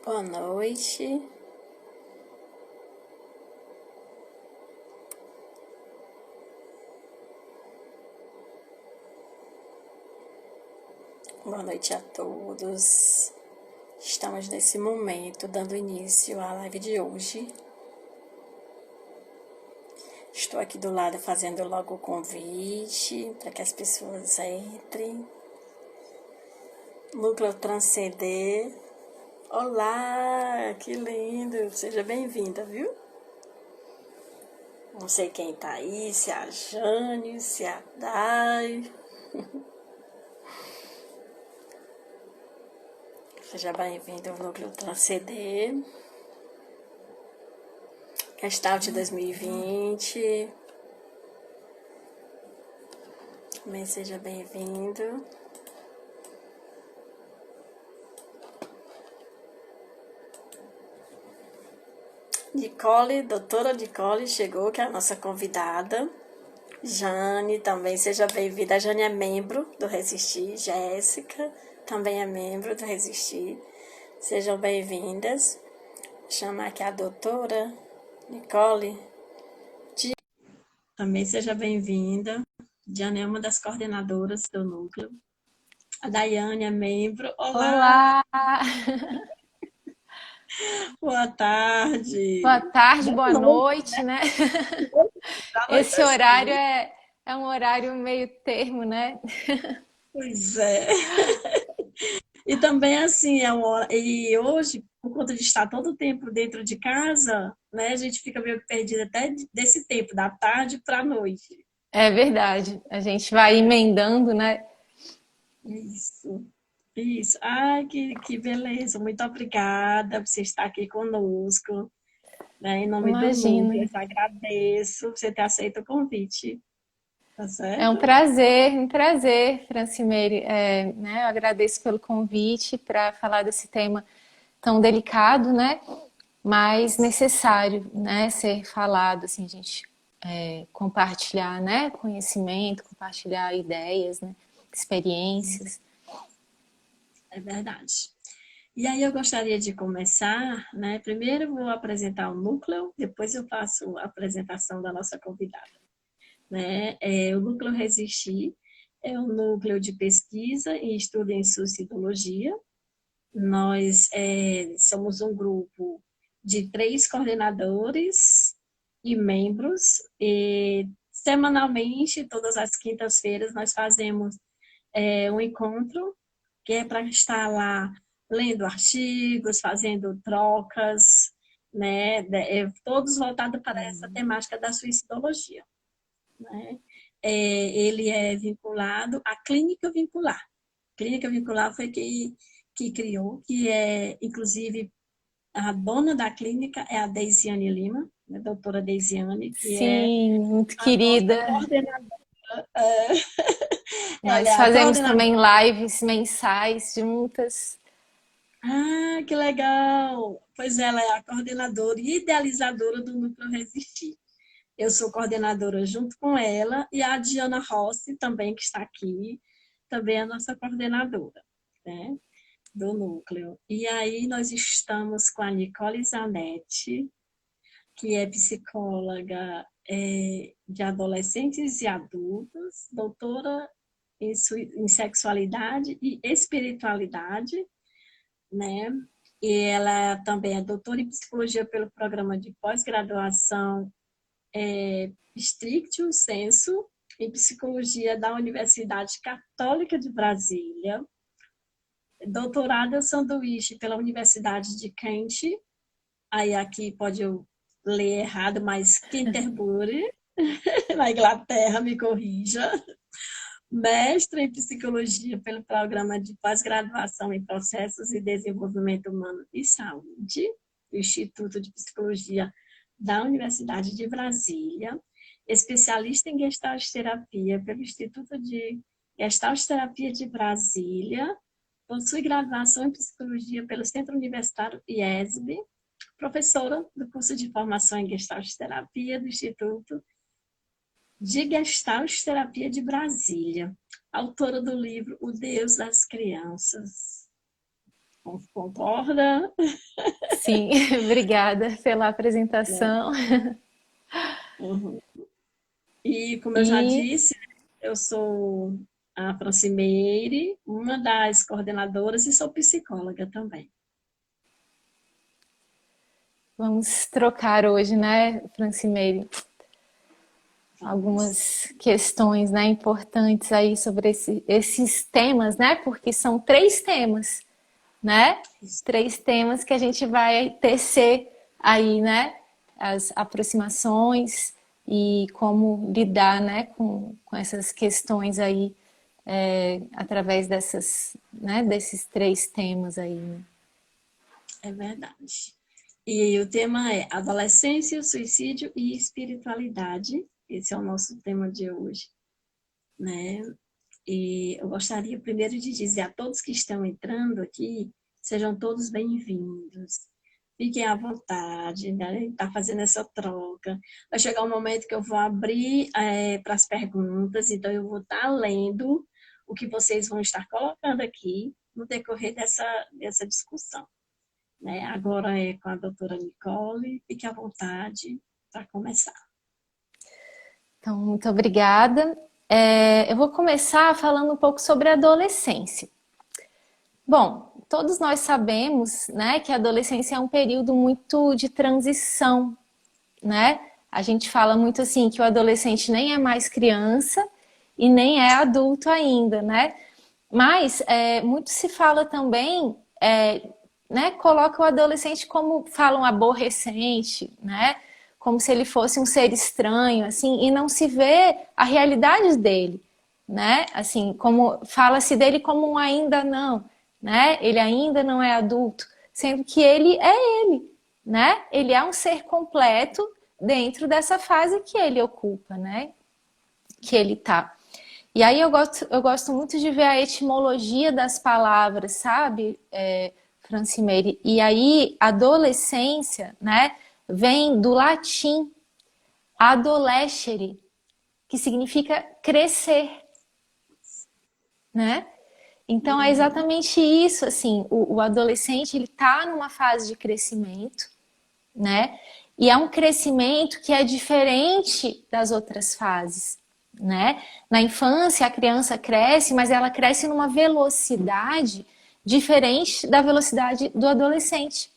Boa noite. Boa noite a todos. Estamos nesse momento dando início à live de hoje. Estou aqui do lado fazendo logo o convite para que as pessoas entrem. Núcleo Transcender. Olá, que lindo! Seja bem-vinda, viu? Não sei quem tá aí, se é a Jane, se é a Dai. Seja bem-vindo ao Núcleo Transcender. Gestalt 2020. Também seja bem-vindo. Nicole, doutora Nicole chegou, que é a nossa convidada. Jane também, seja bem-vinda. A Jane é membro do Resistir. Jéssica também é membro do Resistir. Sejam bem-vindas. Vou chamar aqui a doutora Nicole. Também seja bem-vinda. Jane é uma das coordenadoras do núcleo. A Daiane é membro. Olá! Olá! Boa tarde! Boa tarde, boa noite, né? Esse horário é um horário meio termo, né? Pois é. E também assim, e hoje, por conta de estar todo o tempo dentro de casa, né, a gente fica meio perdida até desse tempo, da tarde para a noite. É verdade. A gente vai emendando, né? Isso, isso. Ai, que beleza. Muito obrigada por você estar aqui conosco, né, em nome do Núcleo. Imagina. Eu te agradeço por você ter aceito o convite, tá É certo? um prazer, Francimeire. Né? Eu agradeço pelo convite para falar desse tema tão delicado, né? Mas necessário, né? Ser falado, assim, a gente compartilhar, né? Conhecimento, compartilhar ideias, né? Experiências. É verdade. E aí eu gostaria de começar, né? Primeiro eu vou apresentar o núcleo, depois eu faço a apresentação da nossa convidada, né? O Núcleo Resistir é um núcleo de pesquisa e estudo em suicidologia. Nós somos um grupo de 3 coordenadores e membros, e semanalmente, todas as quintas-feiras, nós fazemos um encontro que é para estar lá lendo artigos, fazendo trocas, né? Todos voltados para essa temática da suicidologia, né? Ele é vinculado à Clínica Vincular. Clínica Vincular foi que criou, que é, inclusive, a dona da clínica é a Deisiane Lima, a doutora Deisiane, que é Sim, muito a nossa querida. coordenadora. Ela é Nós a fazemos coordenadora. também lives mensais juntas. Ah, que legal! Pois ela é a coordenadora e idealizadora do Núcleo Resistir. Eu sou coordenadora junto com ela e a Diana Rossi também, que está aqui, também é a nossa coordenadora, né, do núcleo. E aí nós estamos com a Nicole Zanetti, que é psicóloga de adolescentes e adultos, doutora em sexualidade e espiritualidade, né? E ela também é doutora em psicologia pelo programa de pós-graduação Stricto Sensu em psicologia da Universidade Católica de Brasília, doutorada sanduíche pela Universidade de Kent, aí aqui pode eu ler errado, mas Canterbury, na Inglaterra, me corrija. Mestre em psicologia pelo programa de pós-graduação em processos e desenvolvimento humano e saúde, do Instituto de Psicologia da Universidade de Brasília, especialista em Gestalt terapia pelo Instituto de Gestalt Terapia de Brasília, possui graduação em psicologia pelo Centro Universitário IESB, professora do curso de formação em Gestalt terapia do Instituto de Gestalt Terapia de Brasília, autora do livro O Deus das Crianças. Concorda? Sim, obrigada pela apresentação. Uhum. E, como eu já E disse, eu sou a Francimeire, uma das coordenadoras, e sou psicóloga também. vamos trocar hoje, né, Francimeire, Vamos. algumas questões, né, importantes aí sobre esses temas, né, porque são três temas, né, três temas que a gente vai tecer aí, né, as aproximações e como lidar, né, com essas questões aí através desses três temas aí, né? É verdade. E o tema é adolescência, suicídio e espiritualidade. Esse é o nosso tema de hoje, né? E eu gostaria primeiro de dizer a todos que estão entrando aqui, sejam todos bem-vindos. Fiquem à vontade, né? Está fazendo essa troca. Vai chegar um momento que eu vou abrir para as perguntas, então eu vou estar lendo o que vocês vão estar colocando aqui no decorrer dessa discussão, né? Agora é com a doutora Nicole. Fique à vontade para começar. Então, muito obrigada. Eu vou começar falando um pouco sobre a adolescência. Bom, todos nós sabemos, né, que a adolescência é um período muito de transição, né? A gente fala muito assim que o adolescente nem é mais criança e nem é adulto ainda, né? Mas muito se fala também, né? Coloca o adolescente como falam aborrecente, né? Como se ele fosse um ser estranho, assim, e não se vê a realidade dele, né? Assim, como fala-se dele como um ainda não, né? Ele ainda não é adulto, sendo que ele é ele, né? Ele é um ser completo dentro dessa fase que ele ocupa, né? Que ele tá. E aí eu gosto muito de ver a etimologia das palavras, sabe, Francimeire? E aí, adolescência, né, vem do latim adolescere, que significa crescer, né? Então é Uhum. exatamente isso, assim, o adolescente ele tá numa fase de crescimento, né? E é um crescimento que é diferente das outras fases, né? Na infância a criança cresce, mas ela cresce numa velocidade diferente da velocidade do adolescente,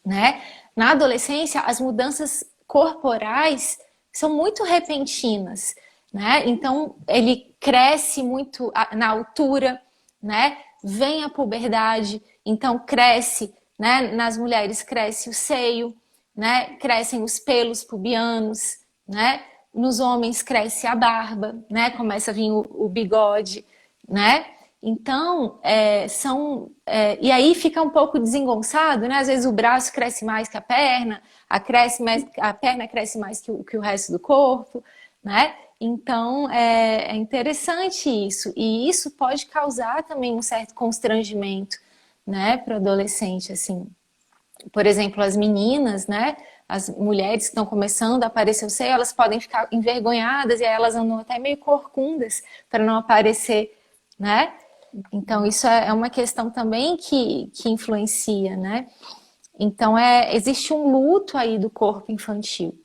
né? Na adolescência as mudanças corporais são muito repentinas, né? Então ele cresce muito na altura, né? Vem a puberdade, então cresce, né? Nas mulheres cresce o seio, né? Crescem os pelos pubianos, né? Nos homens cresce a barba, né? Começa a vir o bigode, né? Então, e aí fica um pouco desengonçado, né? Às vezes o braço cresce mais que a perna, a perna cresce mais que o resto do corpo, né? Então, é interessante isso. E isso pode causar também um certo constrangimento, né? Para o adolescente, assim. Por exemplo, as meninas, né? As mulheres que estão começando a aparecer o seio, elas podem ficar envergonhadas e aí elas andam até meio corcundas para não aparecer, né? Então, isso é uma questão também que influencia, né? Então, existe um luto aí do corpo infantil,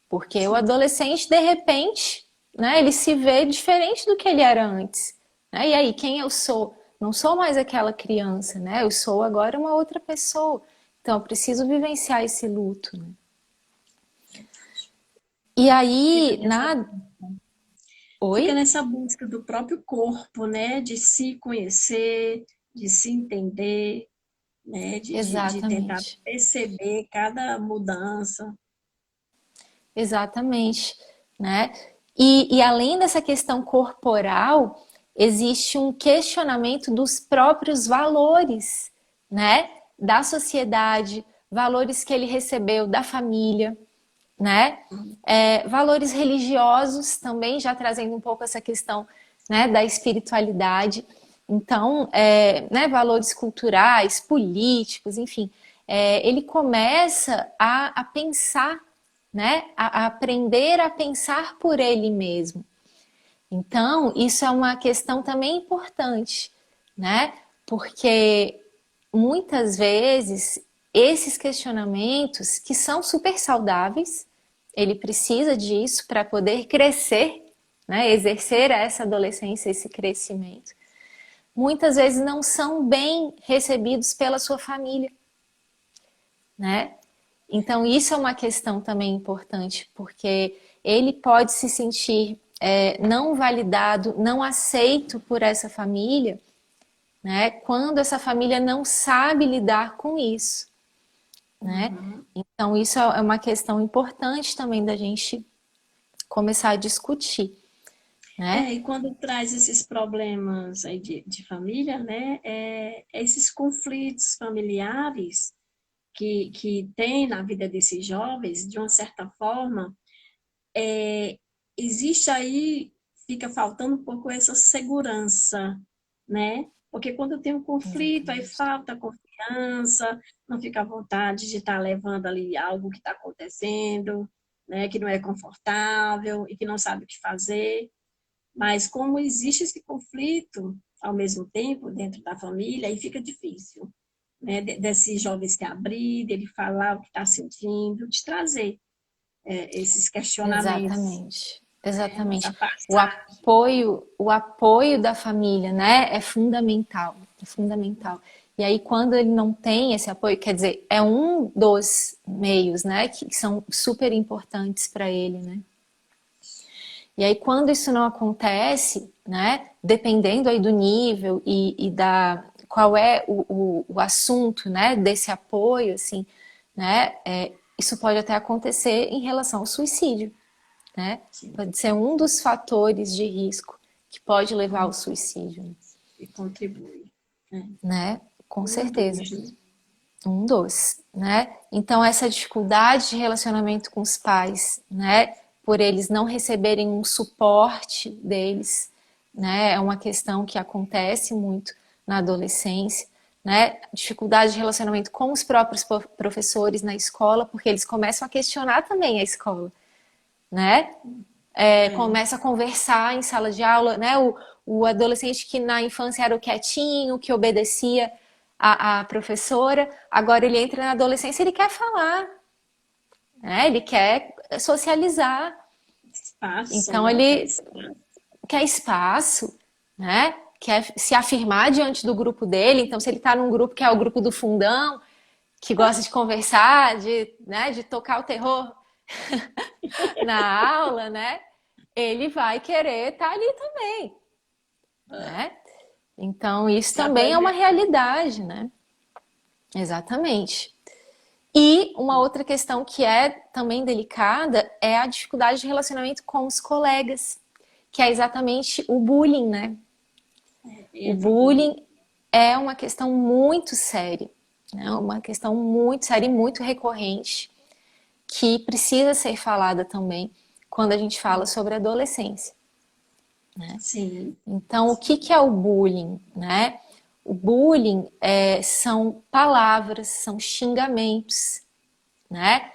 porque o Sim. adolescente, de repente, né, ele se vê diferente do que ele era antes, né? E aí, quem eu sou? Não sou mais aquela criança, né? Eu sou agora uma outra pessoa. Então, eu preciso vivenciar esse luto, né? E Fica aí, nessa, Oi? fica nessa busca do próprio corpo, né? De se conhecer, de se entender, né? De tentar Exatamente. perceber cada mudança. Exatamente, né? E além dessa questão corporal, existe um questionamento dos próprios valores, né? Da sociedade, valores que ele recebeu da família, né? Valores religiosos também, já trazendo um pouco essa questão, né, da espiritualidade. Então, né, valores culturais, políticos, enfim, ele começa a pensar, né, a aprender a pensar por ele mesmo. Então, isso é uma questão também importante, né? Porque muitas vezes esses questionamentos que são super saudáveis, ele precisa disso para poder crescer, né? Exercer essa adolescência, esse crescimento. Muitas vezes não são bem recebidos pela sua família, né? Então isso é uma questão também importante, porque ele pode se sentir não validado, não aceito por essa família, né? Quando essa família não sabe lidar com isso, né? Uhum. Então isso é uma questão importante também da gente começar a discutir, né? E quando traz esses problemas aí de família, né, esses conflitos familiares que tem na vida desses jovens, de uma certa forma, existe aí, fica faltando um pouco essa segurança, né? Porque quando tem um conflito, aí Exatamente. falta confiança, não fica à vontade de estar levando ali algo que está acontecendo, né? Que não é confortável e que não sabe o que fazer. Mas como existe esse conflito ao mesmo tempo dentro da família, aí fica difícil, né? Desse jovem se abrir, dele falar o que está sentindo, de trazer esses questionamentos, Exatamente, né? Essa exatamente. passagem. O apoio da família, né, é fundamental, é fundamental. E aí, quando ele não tem esse apoio, quer dizer, é um dos meios, né, que são super importantes para ele, né? E aí, quando isso não acontece, né, dependendo aí do nível e da qual é o assunto, né, desse apoio, assim, né, isso pode até acontecer em relação ao suicídio, né? Sim, Pode ser um dos fatores de risco que pode levar ao suicídio, e contribui, né? né? Com Um certeza. dos, né? Um dos, né? Então essa dificuldade de relacionamento com os pais, né? Por eles não receberem um suporte deles, né? É uma questão que acontece muito na adolescência, né? Dificuldade de relacionamento com os próprios professores na escola, porque eles começam a questionar também a escola, né? É, Começa a conversar em sala de aula, né? O adolescente que na infância era o quietinho, que obedecia a professora, agora ele entra na adolescência, ele quer falar, né? Ele quer socializar, espaço, então né? Que é ele espaço. quer espaço, né? Quer se afirmar diante do grupo dele. Então, se ele está num grupo que é o grupo do fundão, que gosta de conversar, né, de tocar o terror na aula, né? Ele vai querer estar ali também, né? Então, isso Se também é uma apresentar. realidade, né? Exatamente. E uma outra questão que é também delicada é a dificuldade de relacionamento com os colegas, que é exatamente o bullying, né? O Entra o bullying. bullying é uma questão muito séria, né? Uma questão muito séria e muito recorrente, que precisa ser falada também quando a gente fala sobre adolescência. Sim, Então, o que sim. que é o bullying, né? O bullying são palavras, são xingamentos, né?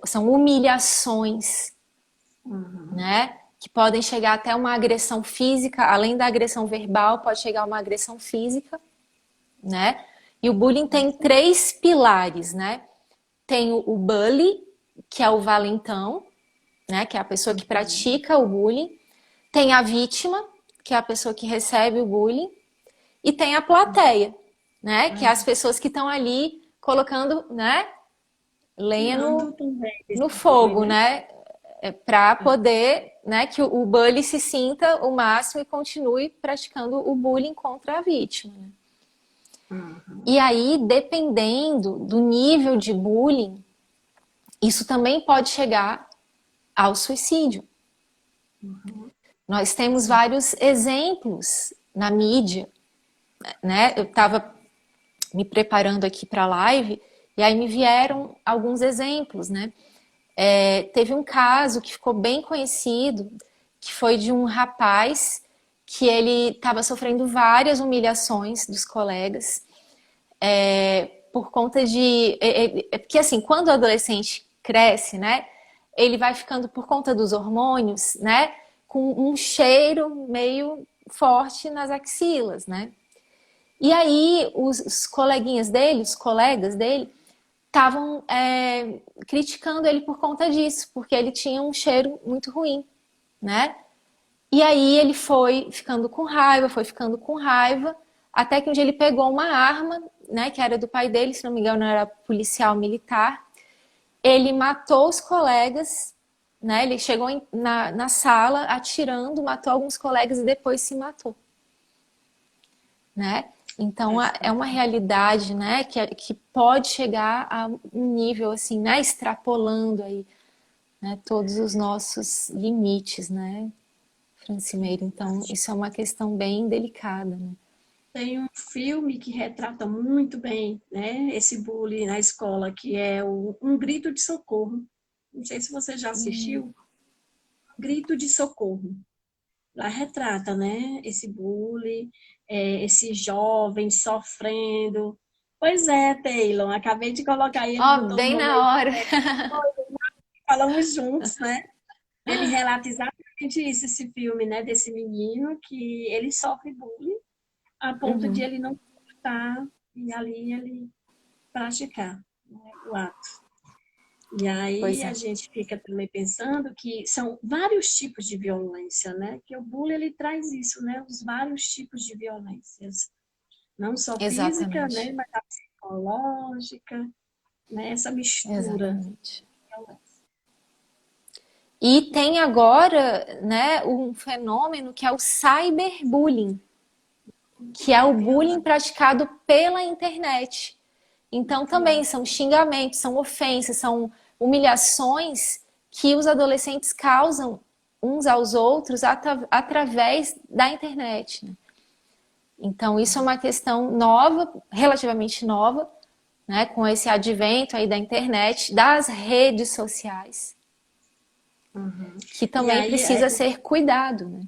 São humilhações, Uhum. né? Que podem chegar até uma agressão física, além da agressão verbal, pode chegar a uma agressão física, né? E o bullying tem três pilares, né? Tem o bully, que é o valentão, né? Que é a pessoa que Uhum. pratica o bullying. Tem a vítima, que é a pessoa que recebe o bullying. E tem a plateia, né? Que é as Ah, pessoas que estão ali colocando, né? Lenha tirando também no desse bullying, fogo, né? né? Para poder, né? Que o bully se sinta o máximo e continue praticando o bullying contra a vítima. Né? Uhum. E aí, dependendo do nível de bullying, isso também pode chegar ao suicídio. Uhum. Nós temos Sim. vários exemplos na mídia, né? Eu estava me preparando aqui para a live e aí me vieram alguns exemplos, né? Teve um caso que ficou bem conhecido, que foi de um rapaz que ele estava sofrendo várias humilhações dos colegas por conta de... porque assim, quando o adolescente cresce, né? ele vai ficando, por conta dos hormônios, né, com um cheiro meio forte nas axilas, né? E aí os coleguinhas dele, os colegas dele, estavam criticando ele por conta disso, porque ele tinha um cheiro muito ruim, né? E aí ele foi ficando com raiva, até que um dia ele pegou uma arma, né, que era do pai dele, se não me engano era policial militar. Ele matou os colegas, né? Ele chegou na sala atirando, matou alguns colegas e depois se matou, né? Então é uma realidade, né, que pode chegar a um nível assim, né, extrapolando aí, né, todos os nossos limites, né, Francimeira? Então isso é uma questão bem delicada, né? Tem um filme que retrata muito bem, né, esse bullying na escola, que é Um Grito de Socorro. Não sei se você já assistiu. Grito de Socorro. Lá retrata, né, esse bullying, esse jovem sofrendo. Pois é, Taylor, acabei de colocar ele, Ó, botou no bem meu na meio, hora. falamos juntos, né? Ele relata exatamente isso, esse filme, né, desse menino que ele sofre bullying a ponto de Uhum. ele não estar e ali ele praticar, né, o ato. E Pois aí a é, gente fica também pensando que são vários tipos de violência, né? Que o bullying ele traz isso, né? Os vários tipos de violências, não só física, né? exatamente, Mas a psicológica, né? Essa mistura. exatamente. E tem agora, né, um fenômeno que é o cyberbullying, que é o bullying praticado pela internet. Então também são xingamentos, são ofensas, são humilhações que os adolescentes causam uns aos outros através da internet, né? Então isso é uma questão nova, relativamente nova, né, com esse advento aí da internet, das redes sociais, Uhum. que E também aí, precisa ser cuidado, né?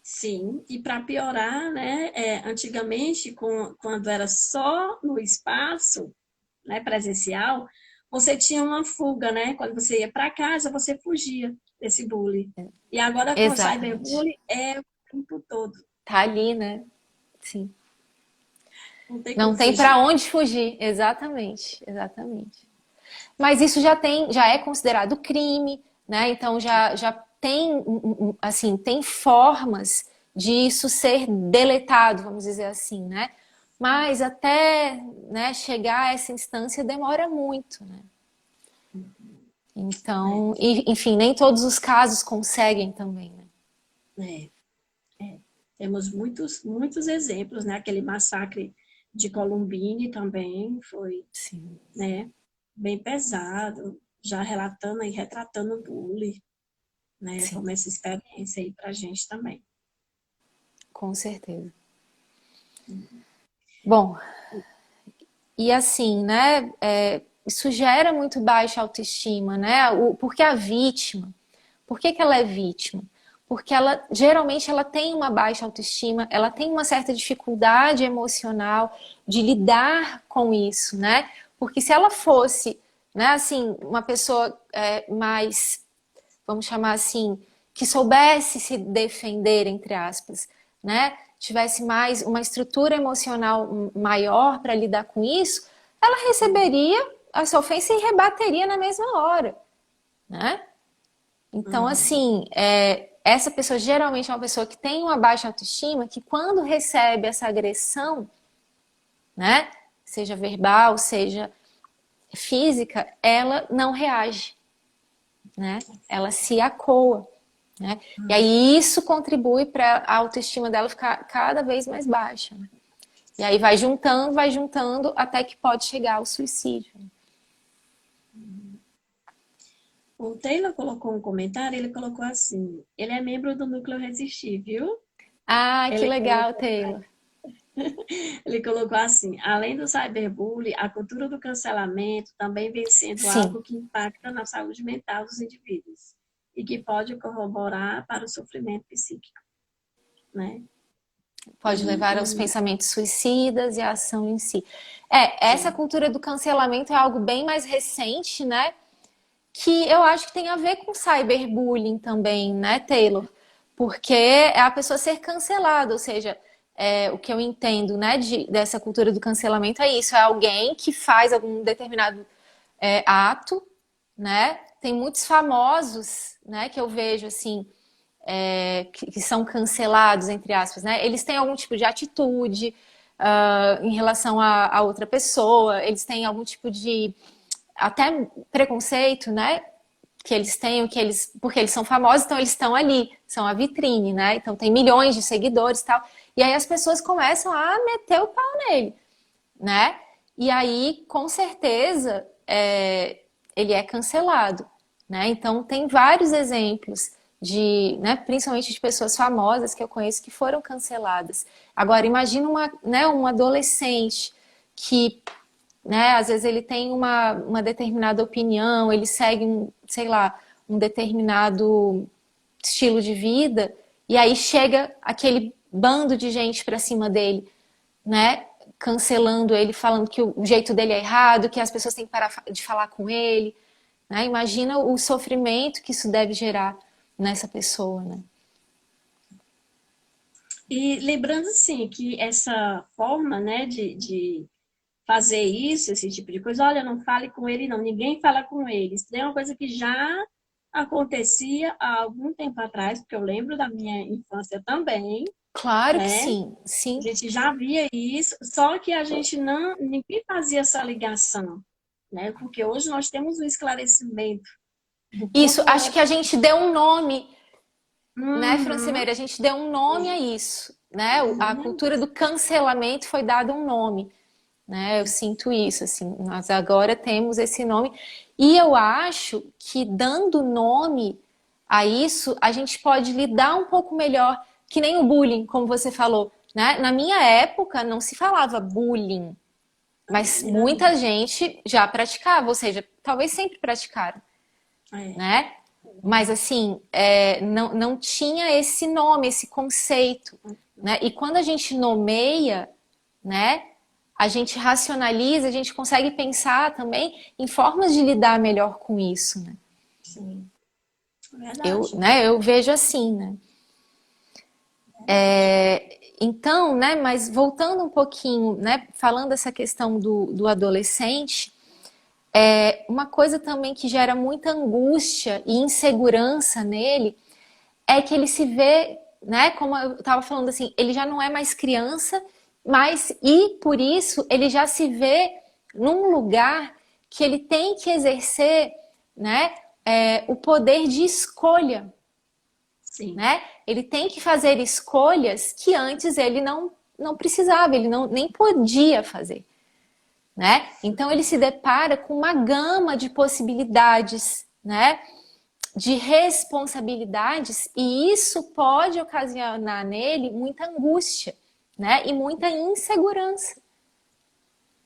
sim, e para piorar, né? Antigamente, quando era só no espaço, né, presencial, você tinha uma fuga, né? Quando você ia para casa, você fugia desse bullying. E agora com o Exatamente. cyberbullying é o tempo todo. Tá ali, né? Sim. Não tem Não como tem para fugir. onde fugir. Exatamente, exatamente. Mas isso já é considerado crime, né? Então já tem, assim, tem formas de isso ser deletado, vamos dizer assim, né? Mas até, né, chegar a essa instância demora muito, né? É, Então, enfim, nem todos os casos conseguem também, né? é, é. Temos muitos exemplos, né? Aquele massacre de Columbine também foi, Sim, né? Bem pesado, já relatando e retratando o bullying, né? sim, Como essa experiência aí pra gente também. com certeza. Bom, e assim, né? Isso gera muito baixa autoestima, né? Porque a vítima, por que ela é vítima? Porque ela geralmente ela tem uma baixa autoestima, ela tem uma certa dificuldade emocional de lidar com isso, né? Porque se ela fosse, né, assim, uma pessoa mais, vamos chamar assim, que soubesse se defender, entre aspas, né? Tivesse mais uma estrutura emocional maior para lidar com isso, ela receberia essa ofensa e rebateria na mesma hora, né? Então, Uhum. assim, essa pessoa geralmente é uma pessoa que tem uma baixa autoestima, que quando recebe essa agressão, né, seja verbal, seja física, ela não reage, né? Ela se acoa, né? E aí isso contribui para a autoestima dela ficar cada vez mais baixa, né? E aí vai juntando, até que pode chegar ao suicídio. O Taylor colocou um comentário, ele colocou assim, ele é membro do Núcleo Resistir, viu? Ah, que Ele legal, colocou, Taylor. ele colocou assim, além do cyberbullying, a cultura do cancelamento também vem sendo Sim, algo que impacta na saúde mental dos indivíduos e que pode corroborar para o sofrimento psíquico, né? pode levar aos E pensamentos suicidas e à ação em si. Essa sim, cultura do cancelamento é algo bem mais recente, né? que eu acho que tem a ver com cyberbullying também, né, Taylor? Porque é a pessoa ser cancelada, ou seja, o que eu entendo, né, dessa cultura do cancelamento é isso, é alguém que faz algum determinado ato, né? Tem muitos famosos, né, que eu vejo assim, que são cancelados, entre aspas, né? Eles têm algum tipo de atitude em relação a outra pessoa, eles têm algum tipo de até preconceito, né? Que eles têm, porque eles são famosos, então eles estão ali, são a vitrine, né? Então tem milhões de seguidores e tal. E aí as pessoas começam a meter o pau nele, né? E aí, com certeza, ele é cancelado, né? Então tem vários exemplos de, né, principalmente de pessoas famosas que eu conheço que foram canceladas. Agora, imagina um adolescente que, né, às vezes ele tem uma determinada opinião, ele segue sei lá, um determinado estilo de vida, e aí chega aquele bando de gente pra cima dele, né, cancelando ele, falando que o jeito dele é errado, que as pessoas têm que parar de falar com ele, né? Imagina o sofrimento que isso deve gerar nessa pessoa, né? E lembrando, assim, que essa forma, né, de fazer isso, esse tipo de coisa, olha, não fale com ele, não, ninguém fala com ele. Isso é uma coisa que já acontecia há algum tempo atrás, porque eu lembro da minha infância também, Claro que né? sim, A sim. gente já via isso, só que a gente não, ninguém fazia essa ligação, né? Porque hoje nós temos um esclarecimento do Isso, quanto acho é. que a gente deu um nome, né, Uhum, Francimeira? A gente deu um nome a isso, né? o A nome é cultura esse. do cancelamento foi dado um nome, né? Eu sinto isso, assim, nós agora temos esse nome. E eu acho que dando nome a isso, a gente pode lidar um pouco melhor, que nem o bullying, como você falou, né? Na minha época não se falava bullying, mas Ainda não. muita gente já praticava, ou seja, talvez sempre praticaram, É, né? Mas assim, não tinha esse nome, esse conceito, né? E quando a gente nomeia, né? A gente racionaliza, a gente consegue pensar também em formas de lidar melhor com isso, né? sim, é Eu, verdade, né, eu vejo assim, né? é verdade. Então, né, mas voltando um pouquinho, né, falando essa questão do adolescente, uma coisa também que gera muita angústia e insegurança nele é que ele se vê, né, como eu estava falando assim, ele já não é mais criança, mas e por isso ele já se vê num lugar que ele tem que exercer, né, o poder de escolha, Sim, né? Ele tem que fazer escolhas que antes ele não precisava, ele nem podia fazer, né? Então ele se depara com uma gama de possibilidades, né? De responsabilidades, e isso pode ocasionar nele muita angústia, né? E muita insegurança,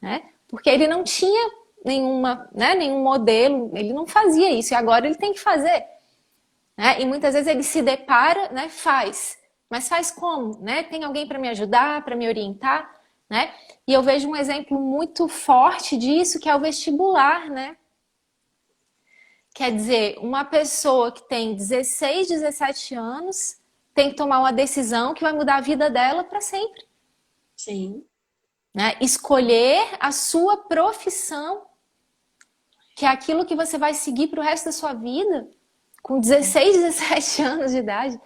né? Porque ele não tinha nenhum modelo, ele não fazia isso, e agora ele tem que fazer, né? E muitas vezes ele se depara, né? Faz, mas faz como, né? Tem alguém para me ajudar, para me orientar, né? E eu vejo um exemplo muito forte disso, que é o vestibular, né? Quer dizer, uma pessoa que tem 16, 17 anos tem que tomar uma decisão que vai mudar a vida dela para sempre, sim, né? Escolher a sua profissão, que é aquilo que você vai seguir para o resto da sua vida, com 16, 17 anos de idade,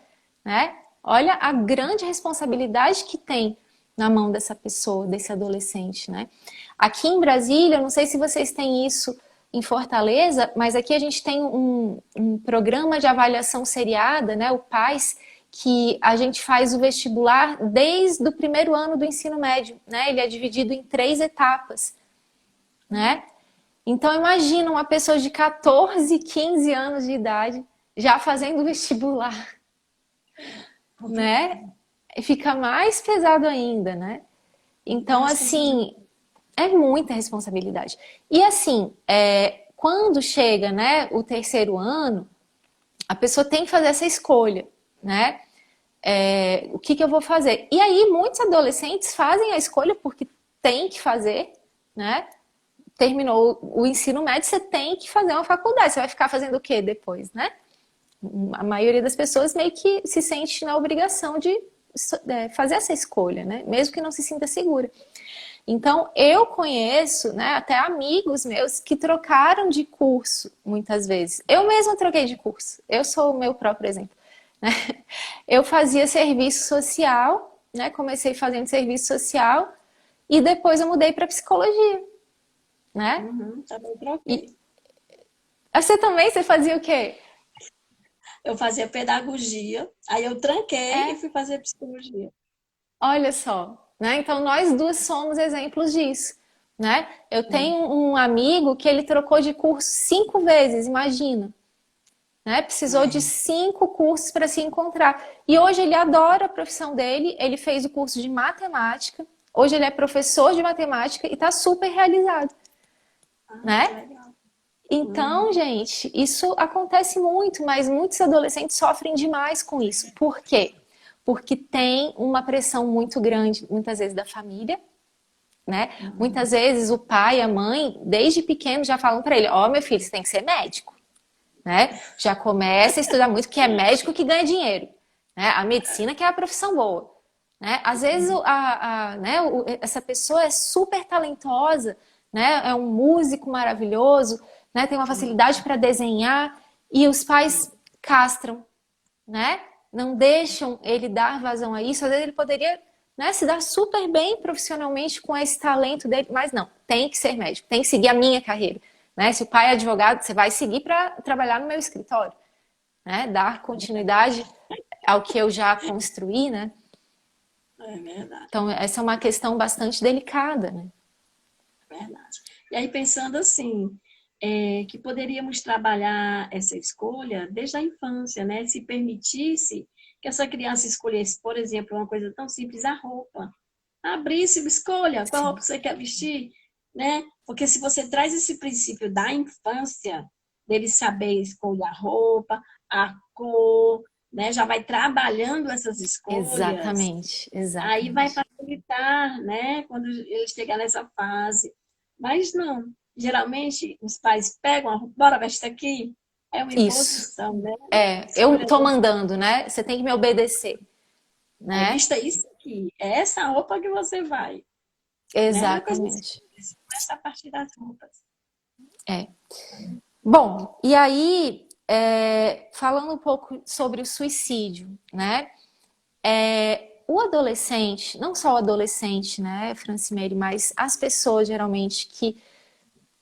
né? Olha a grande responsabilidade que tem na mão dessa pessoa, desse adolescente, né? Aqui em Brasília, não sei se vocês têm isso em Fortaleza, mas aqui a gente tem um programa de avaliação seriada, né? O PAS, que a gente faz o vestibular desde o primeiro ano do ensino médio, né? Ele é dividido em 3 etapas, né? Então imagina uma pessoa de 14, 15 anos de idade já fazendo vestibular, né? Fica mais pesado ainda, né? muita Então, responsabilidade. assim, é muita responsabilidade. E assim, quando chega, né, o terceiro ano, a pessoa tem que fazer essa escolha, né? O que eu vou fazer? E aí, muitos adolescentes fazem a escolha porque tem que fazer, né? terminou o ensino médio, você tem que fazer uma faculdade. Você vai ficar fazendo o quê depois, né? A maioria das pessoas meio que se sente na obrigação de fazer essa escolha, né? Mesmo que não se sinta segura. Então, eu conheço, né, até amigos meus que trocaram de curso muitas vezes. Eu mesma troquei de curso. Eu sou o meu próprio exemplo, né? Eu fazia serviço social, né? Comecei fazendo serviço social e depois eu mudei para psicologia, né? Também troquei. E você também, você fazia o quê? Eu fazia pedagogia, aí eu tranquei e É, fui fazer psicologia. olha só, né? Então nós duas somos exemplos disso, né? Eu tenho um amigo que ele trocou de curso 5 vezes, imagina, né? Precisou de 5 cursos para se encontrar. E hoje ele adora a profissão dele, ele fez o curso de matemática, hoje ele é professor de matemática e está super realizado, Que né? legal. Então, gente, isso acontece muito, mas muitos adolescentes sofrem demais com isso. Por quê? Porque tem uma pressão muito grande, muitas vezes, da família, né? Muitas vezes o pai e a mãe, desde pequeno, já falam para ele: ó, meu filho, você tem que ser médico, né? Já começa a estudar muito, que é médico que ganha dinheiro, né? A medicina que é a profissão boa, né? Às vezes essa pessoa é super talentosa, né? É um músico maravilhoso, né? Tem uma facilidade para desenhar e os pais castram, né? Não deixam ele dar vazão a isso. Às vezes ele poderia, né, se dar super bem profissionalmente com esse talento dele, mas não, tem que ser médico, tem que seguir a minha carreira, né? Se o pai é advogado, você vai seguir para trabalhar no meu escritório, né? Dar continuidade ao que eu já construí, né? É verdade, Então essa é uma questão bastante delicada, né? verdade. E aí pensando assim, que poderíamos trabalhar essa escolha desde a infância, né? Se permitisse que essa criança escolhesse, por exemplo, uma coisa tão simples, a roupa. Abrisse, escolha qual roupa Sim, você quer vestir, né? Porque se você traz esse princípio da infância, dele saber escolher a roupa, a cor, né? Já vai trabalhando essas escolhas, exatamente, aí vai exatamente. facilitar, né? Quando ele chegar nessa fase. Mas não, geralmente os pais pegam a roupa, bora vestir aqui, é uma Isso. imposição, né? Eu Escolha tô mandando, né? Você tem que me obedecer, aí né? vista isso aqui, é essa roupa que você vai, né? É uma coisa Exatamente. simples, começa a partir das roupas. É. Bom, e aí, falando um pouco sobre o suicídio, né? O adolescente, não só o adolescente, né, Francimeire, mas as pessoas geralmente que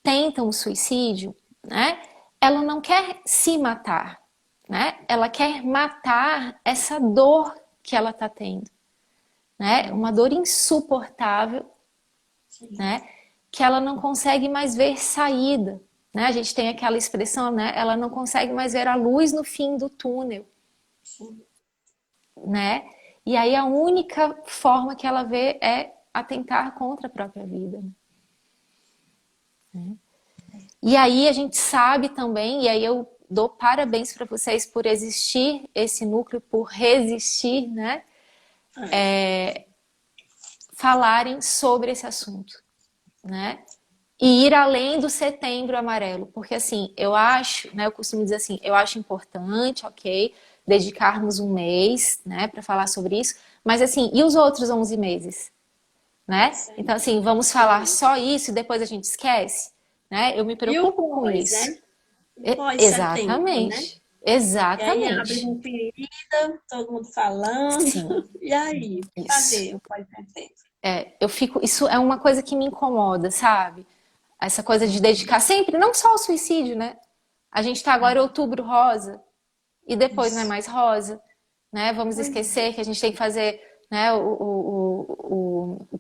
tentam o suicídio, né? Ela não quer se matar, né? Ela quer matar essa dor que ela está tendo, né? Uma dor insuportável, Sim, né? Que ela não consegue mais ver saída, né? A gente tem aquela expressão, né? Ela não consegue mais ver a luz no fim do túnel, sim. né? E aí a única forma que ela vê é atentar contra a própria vida. Né? E aí a gente sabe também, e aí eu dou parabéns para vocês por existir esse núcleo, por resistir, né? Falarem sobre esse assunto, né? E ir além do setembro amarelo, porque assim, eu acho, né, eu costumo dizer assim, eu acho importante, ok, dedicarmos um mês, né, para falar sobre isso, mas assim, e os outros 11 meses, né? Então Sempre. assim, vamos falar só isso e depois a gente esquece, né? Eu me E o preocupo com pós, isso. né? O pós-setembro, né? Exatamente, E aí abre exatamente, uma ferida, todo mundo falando. sim, E aí, o que isso. fazer o pós-setembro? Eu fico, isso é uma coisa que me incomoda, sabe? Essa coisa de dedicar sempre, não só ao suicídio, né? A gente está agora em outubro rosa e depois não é Isso. mais rosa, né? Vamos Pois esquecer é. que a gente tem que fazer, né,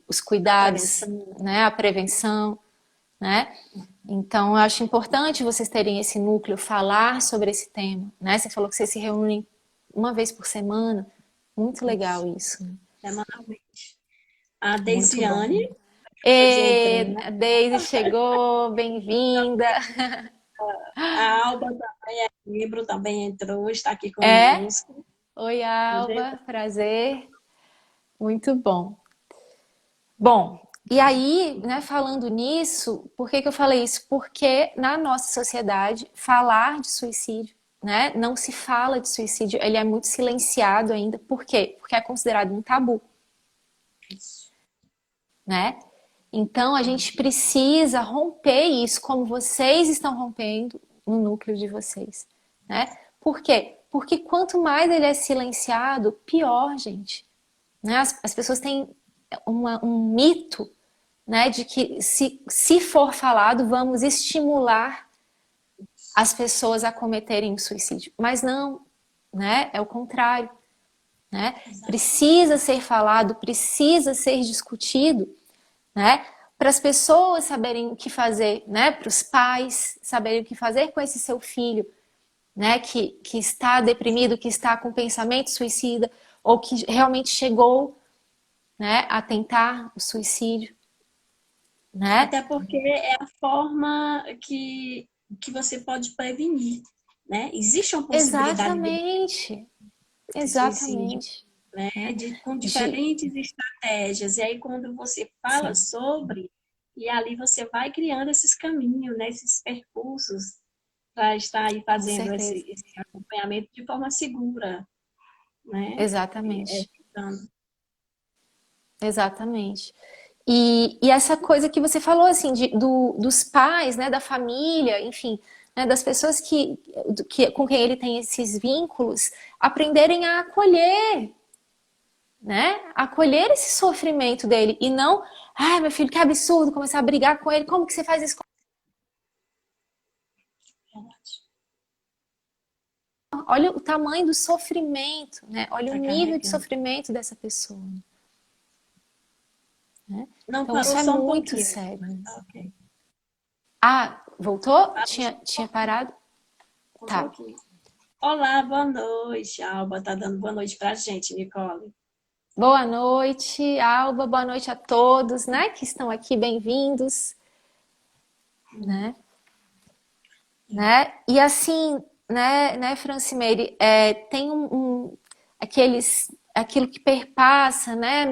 os A cuidados, prevenção. né, a prevenção, né? Então, eu acho importante vocês terem esse núcleo, falar sobre esse tema, né? Você falou que vocês se reúnem uma vez por semana. Muito legal Isso. isso, né? Semanalmente. A Muito bom. Deisiane, hoje E entrando. a Deise chegou, bem-vinda. A Alba também é membro, também entrou, está aqui É? conosco. Oi, Hoje Alba, entrou. prazer. Muito bom. Bom, E aí, né, falando nisso, por que que eu falei isso? Porque na nossa sociedade, falar de suicídio, né, não se fala de suicídio, ele é muito silenciado ainda. Por quê? Porque é considerado um tabu, Isso. né? Então a gente precisa romper isso, como vocês estão rompendo no núcleo de vocês, né? Por quê? Porque quanto mais ele é silenciado, pior, gente. Né? As pessoas têm um mito, né, de que se for falado, vamos estimular as pessoas a cometerem o suicídio. Mas não, né? É o contrário, né? Exato. Precisa ser falado, precisa ser discutido, né? Para as pessoas saberem o que fazer, né? Para os pais saberem o que fazer com esse seu filho, né? Que está deprimido, que está com pensamento suicida, ou que realmente chegou, né, a tentar o suicídio, né? Até porque é a forma que você pode prevenir, né? Existe uma possibilidade Exatamente, de suicídio, exatamente, né? né? Com De, diferentes estratégias. E aí, quando você fala sim, sobre, e ali você vai criando esses caminhos, né? Esses percursos para estar aí com fazendo certeza, esse acompanhamento de forma segura, né? exatamente, Evitando. exatamente. E essa coisa que você falou, assim, dos pais, né, da família, enfim, né, das pessoas com quem ele tem esses vínculos, aprenderem a acolher, né? Acolher esse sofrimento dele e não, ai, meu filho, que absurdo, começar a brigar com ele, como que você faz isso? Olha o tamanho do sofrimento, né? Olha o Está nível de carregando. sofrimento dessa pessoa, né? Não, Então parou isso é só um muito pouquinho. sério. Tá, ok. Ah, voltou? Parou só Tinha parado? um Tá. pouquinho. Olá, boa noite. A Alba tá dando boa noite pra gente, Nicole. Boa noite, Alba, boa noite a todos, né, que estão aqui, bem-vindos, né? Né? E assim, né, Francimeire, tem aquilo que perpassa, né,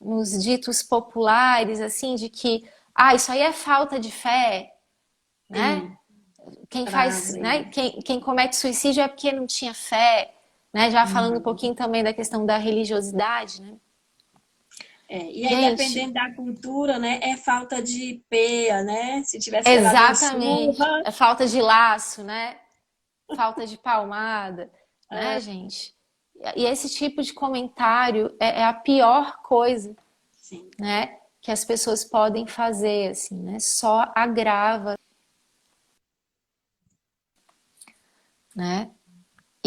nos ditos populares, assim, de que, isso aí é falta de fé, né? Sim, Quem faz, trazem. né, quem comete suicídio é porque não tinha fé, né? Já falando um Uhum. pouquinho também da questão da religiosidade, né? E aí, Gente, dependendo da cultura, né, é falta de peia, né? Se tivesse levado uma exatamente, surra, é falta de laço, né? Falta de palmada, né, gente? E esse tipo de comentário é a pior coisa, sim, né, que as pessoas podem fazer, assim, né? Só agrava, né?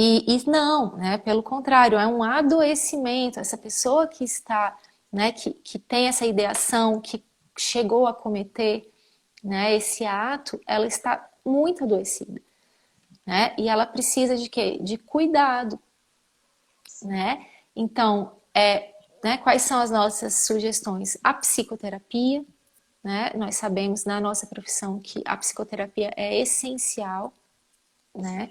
E não, né? Pelo contrário, é um adoecimento. Essa pessoa que está, né, que tem essa ideação, que chegou a cometer, né, esse ato, ela está muito adoecida, né? E ela precisa de quê? De cuidado, né? Então, né, quais são as nossas sugestões? A psicoterapia, né? Nós sabemos na nossa profissão que a psicoterapia é essencial, né?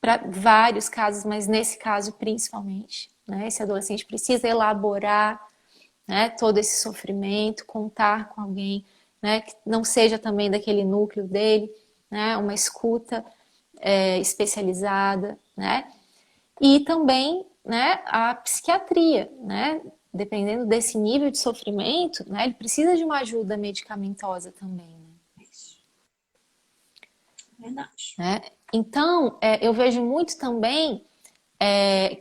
Para vários casos, mas nesse caso principalmente, né? Esse adolescente precisa elaborar, né, todo esse sofrimento, contar com alguém, né, que não seja também daquele núcleo dele, né? Uma escuta especializada, né? E também, né, a psiquiatria, né? Dependendo desse nível de sofrimento, né, ele precisa de uma ajuda medicamentosa também, isso. Verdade. né? Então, eu vejo muito também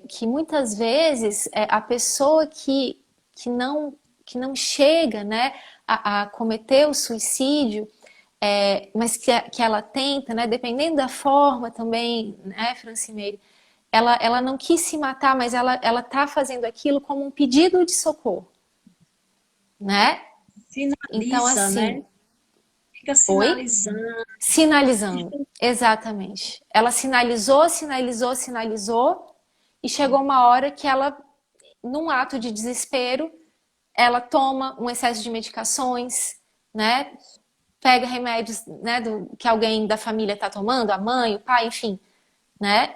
que muitas vezes a pessoa que não chega, né, a cometer o suicídio, mas que ela tenta, né, dependendo da forma também, né, Francimeire, ela não quis se matar, mas ela tá fazendo aquilo como um pedido de socorro, né? Então, Finaliza, né? assim, Fica oi? sinalizando. Sinalizando, exatamente. Ela sinalizou, sinalizou, sinalizou, e chegou uma hora que ela, num ato de desespero, ela toma um excesso de medicações, né? Pega remédios, né, que alguém da família está tomando, a mãe, o pai, enfim, né?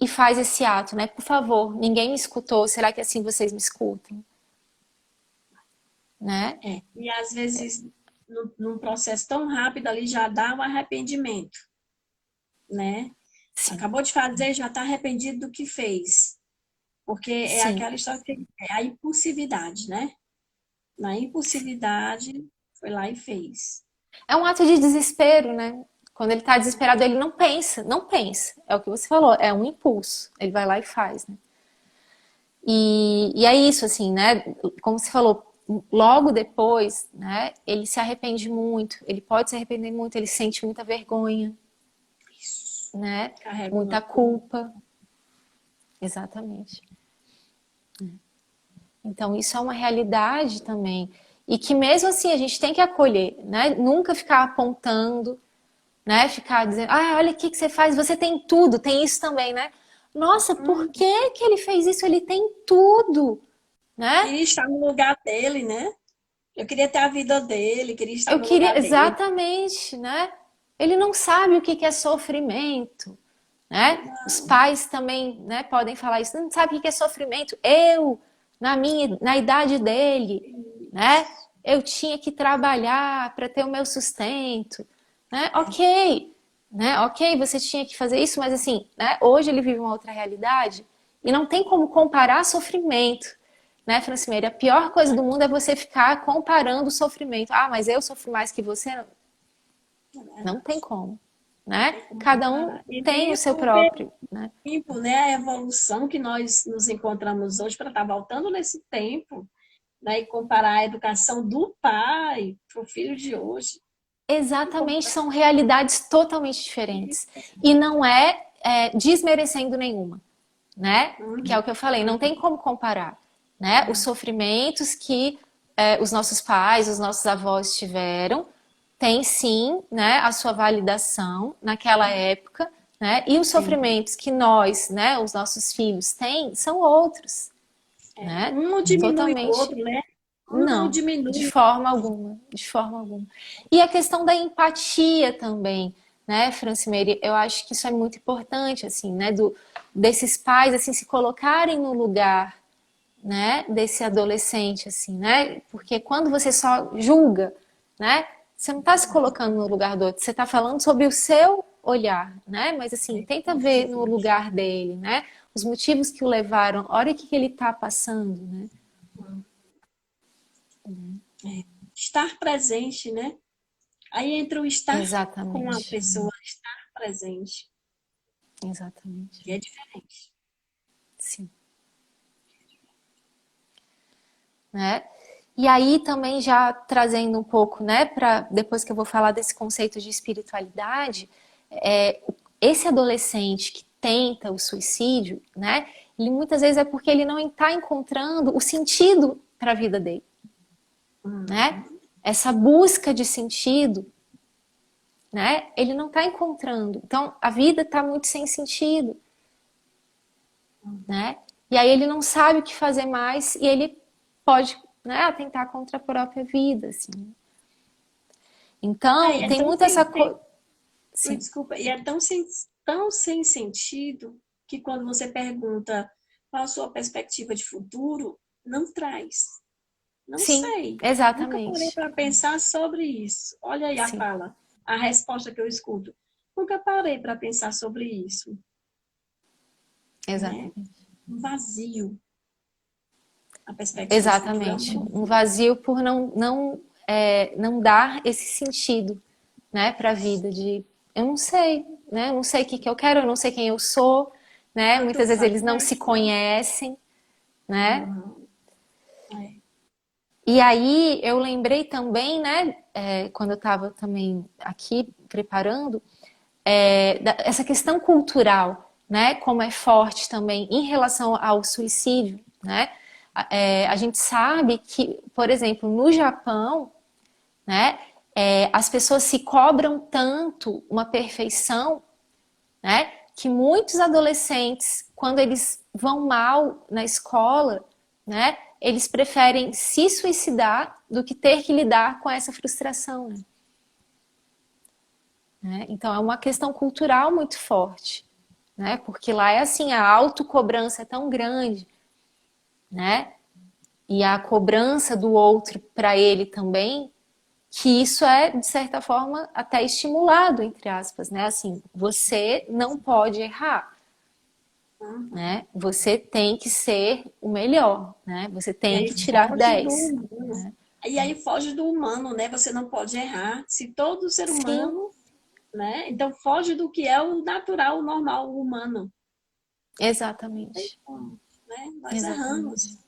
E faz esse ato, né? Por favor, ninguém me escutou. Será que assim vocês me escutam? né? E às vezes, num processo tão rápido ali, já dá um arrependimento, né? Sim, Acabou de fazer, já está arrependido do que fez. Porque é sim. aquela história que é a impulsividade, né? Na impulsividade, foi lá e fez. É um ato de desespero, né? Quando ele tá desesperado, ele não pensa, não pensa. É o que você falou, é um impulso. Ele vai lá e faz, né? E é isso, assim, né? Como você falou, logo depois, né? Ele se arrepende muito, ele pode se arrepender muito, ele sente muita vergonha, Isso. né? Carrega uma Muita culpa. culpa. Exatamente. Então, isso é uma realidade também. E que mesmo assim a gente tem que acolher, né? Nunca ficar apontando, né? Ficar dizendo, ah, olha o que você faz, você tem tudo, tem isso também, né? Nossa, por que que ele fez isso? Ele tem tudo, né? Queria estar no lugar dele, né? Eu queria ter a vida dele, queria estar Eu no queria, lugar dele. exatamente, né? Ele não sabe o que é sofrimento, né? Os Não, pais também, né, podem falar isso, não sabe o que é sofrimento. Eu, na idade dele, né? Eu tinha que trabalhar para ter o meu sustento, né? Ok, né? Ok, você tinha que fazer isso, mas assim, né? Hoje ele vive uma outra realidade e não tem como comparar sofrimento, né, Francimeira? A pior coisa do mundo é você ficar comparando o sofrimento. Ah, mas eu sofro mais que você? não é Não tem verdade. como, Não né? tem como Cada um comparar. E tem nem o é seu o próprio, né? tempo, né? A evolução que nós nos encontramos hoje para estar voltando nesse tempo, né? E comparar a educação do pai para o filho de hoje. Exatamente, são realidades totalmente diferentes. E não desmerecendo nenhuma, né? Que é o Uhum. que eu falei, não tem como comparar, né? Os sofrimentos que os nossos pais, os nossos avós tiveram, tem sim, né, a sua validação naquela época, né? E os Tem. sofrimentos que nós, né, os nossos filhos têm, são outros, né? Um não diminui o Totalmente outro, né? Um não não, de diminui. forma alguma, de forma alguma. E a questão da empatia também, né, Francimeire, eu acho que isso é muito importante, assim, né, desses pais, assim, se colocarem no lugar, né, desse adolescente, assim, né, porque quando você só julga, né, você não está se colocando no lugar do outro, você está falando sobre o seu olhar, né, mas assim, tenta ver no lugar dele, né, os motivos que o levaram, olha o que que ele está passando, né. Estar presente, né? Aí entra o estar com a Exatamente. pessoa, estar presente, Exatamente. que é diferente. Sim. Né? E aí também já trazendo um pouco, né, para depois que eu vou falar desse conceito de espiritualidade, é, esse adolescente que tenta o suicídio, né, ele muitas vezes é porque ele não está encontrando o sentido para a vida dele, né? Essa busca de sentido, né? Ele não está encontrando. Então a vida está muito sem sentido, né? E aí ele não sabe o que fazer mais e ele pode, né, atentar contra a própria vida, assim. Então, É tem tão muito essa sem, coisa. Sim, desculpa, e é tão sem sentido que quando você pergunta qual a sua perspectiva de futuro, não traz. Não sim, sei. Nunca parei exatamente. para pensar sobre isso. Olha aí a Sim, fala, a resposta que eu escuto. Nunca parei para pensar sobre isso, né? exatamente. Um vazio. A perspectiva de futuro é um Exatamente. Um vazio. vazio por não dar esse sentido, né, para a vida de eu não sei, né? Eu não sei o que que eu quero, eu não sei quem eu sou, né? Tanto Muitas vezes eles não se faz, né? conhecem, né? Uhum. É. E aí eu lembrei também, né, quando eu estava também aqui preparando, essa questão cultural, né, como é forte também em relação ao suicídio, né? A gente sabe que, por exemplo, no Japão, né, as pessoas se cobram tanto uma perfeição, né, que muitos adolescentes, quando eles vão mal na escola, né, eles preferem se suicidar do que ter que lidar com essa frustração, né? Então é uma questão cultural muito forte, né? Porque lá é assim, a autocobrança é tão grande, né? e a cobrança do outro para ele também, que isso é, de certa forma, até estimulado, entre aspas, né? Assim, você não pode errar, né? Você tem que ser o melhor, né? Você E tem aí que tirar foge do 10. humano. E aí foge do humano, né? Você não pode errar. Se todo ser Sim, humano, né? Então foge do que é o natural, o normal, o humano. exatamente. Então, né? Nós Exatamente. erramos.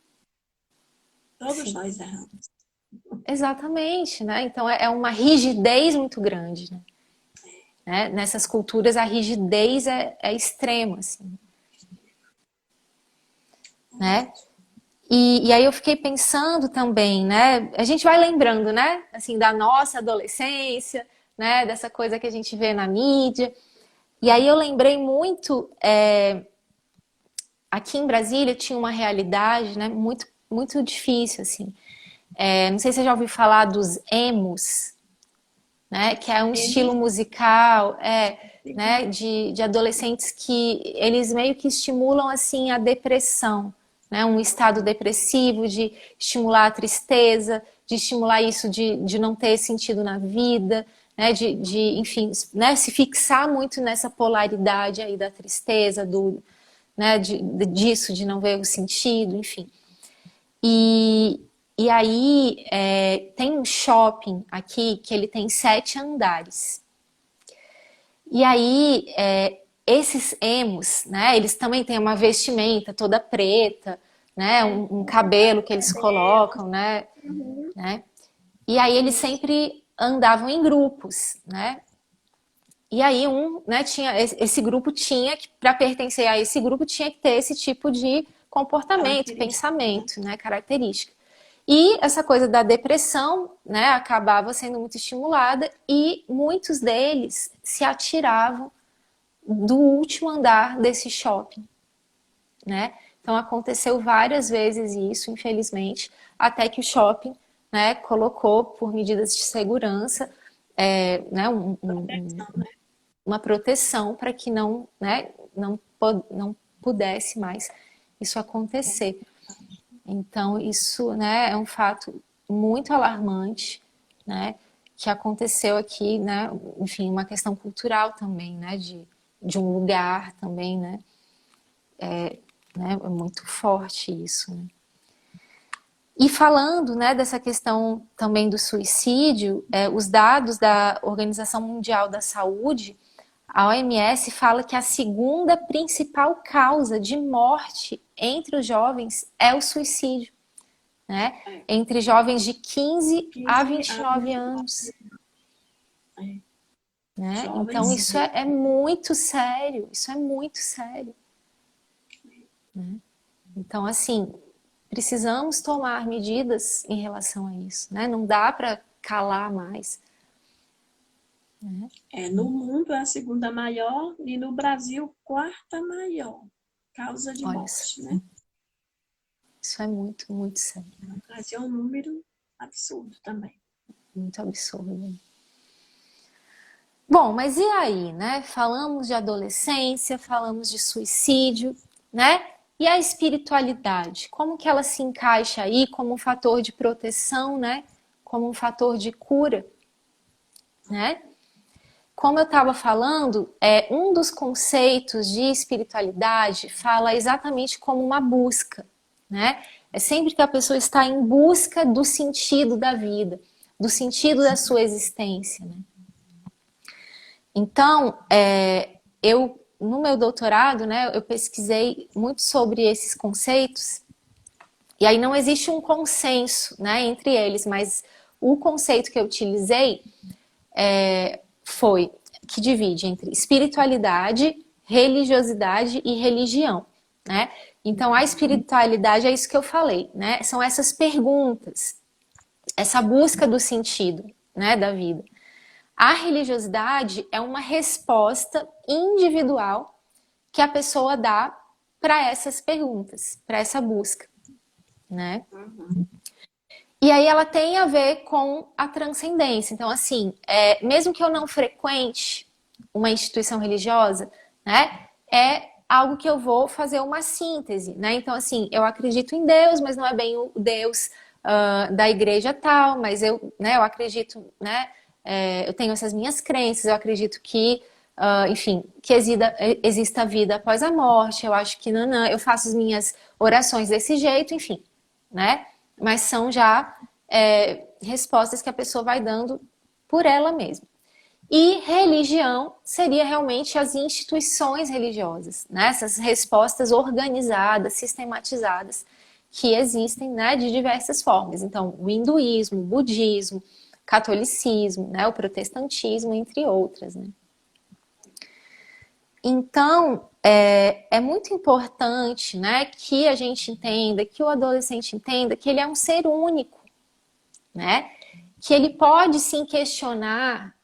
Todos Sim, nós erramos. exatamente, né? Então é uma rigidez muito grande, né? Nessas culturas a rigidez é extrema, assim, né? E aí eu fiquei pensando também, né? A gente vai lembrando, né? Assim, da nossa adolescência, né? Dessa coisa que a gente vê na mídia. E aí eu lembrei muito, aqui em Brasília tinha uma realidade, né? Muito, muito difícil, assim. Não sei se você já ouviu falar dos emos, né? Que é um estilo Temos, musical, sim, né? De adolescentes que eles meio que estimulam assim a depressão, né? Um estado depressivo, de estimular a tristeza, de estimular isso de não ter sentido na vida, né? Enfim, né? Se fixar muito nessa polaridade aí da tristeza, né? Disso, de não ver o sentido, enfim. E, e aí tem um shopping aqui que ele tem 7 andares. E aí esses emos, né? Eles também têm uma vestimenta toda preta, né? Um cabelo que eles cabelo. colocam, né? Uhum. né? E aí eles sempre andavam em grupos, né? E aí né, tinha esse grupo tinha que para pertencer a esse grupo tinha que ter esse tipo de comportamento, Característica, né? pensamento, né, característica. E essa coisa da depressão, né, acabava sendo muito estimulada e muitos deles se atiravam do último andar desse shopping, né? Então aconteceu várias vezes isso, infelizmente, até que o shopping, né, colocou por medidas de segurança, né, uma proteção para que não pudesse mais isso acontecer. Então, isso, né, é um fato muito alarmante, né, que aconteceu aqui, né, enfim, uma questão cultural também, né, de um lugar também, né, é muito forte isso, né. E falando, né, dessa questão também do suicídio, os dados da Organização Mundial da Saúde, a OMS fala que a segunda principal causa de morte entre os jovens é o suicídio, né? É. Entre jovens de 15 a 15 vinte e a nove 29. anos, É. né? Então Jovens isso é muito sério, isso é muito sério, né? Então assim, precisamos tomar medidas em relação a isso, né? Não dá para calar mais, né? no mundo é a segunda maior e no Brasil, quarta maior causa de Olha só, morte, né? isso é muito, muito sério, No Brasil é um número absurdo também. muito absurdo. Bom, mas e aí, né? Falamos de adolescência, falamos de suicídio, né? E a espiritualidade, como que ela se encaixa aí como um fator de proteção, né? Como um fator de cura, né? Como eu estava falando, um dos conceitos de espiritualidade fala exatamente como uma busca, né? É sempre que a pessoa está em busca do sentido da vida, do sentido da sua existência, né? Então, eu no meu doutorado, né, eu pesquisei muito sobre esses conceitos e aí não existe um consenso, né, entre eles, mas o conceito que eu utilizei foi que divide entre espiritualidade, religiosidade e religião, né? Então a espiritualidade é isso que eu falei, né? São essas perguntas, essa busca do sentido, né, da vida. A religiosidade é uma resposta individual que a pessoa dá para essas perguntas, para essa busca, né? E aí ela tem a ver com a transcendência. Então, assim, mesmo que eu não frequente uma instituição religiosa, né? algo que eu vou fazer uma síntese, né? Então, assim, eu acredito em Deus, mas não é bem o Deus da igreja tal, mas eu acredito, né? Eu tenho essas minhas crenças, eu acredito que, enfim, que exista vida após a morte, eu acho que não, eu faço as minhas orações desse jeito, enfim, né? Mas são já respostas que a pessoa vai dando por ela mesma. E religião seria realmente as instituições religiosas, né? Essas respostas organizadas, sistematizadas, que existem, né, de diversas formas. Então, o hinduísmo, o budismo, catolicismo, né, o protestantismo, entre outras. Né? Então, é muito importante, né, que a gente entenda, que o adolescente entenda que ele é um ser único, né? Que ele pode sim questionar,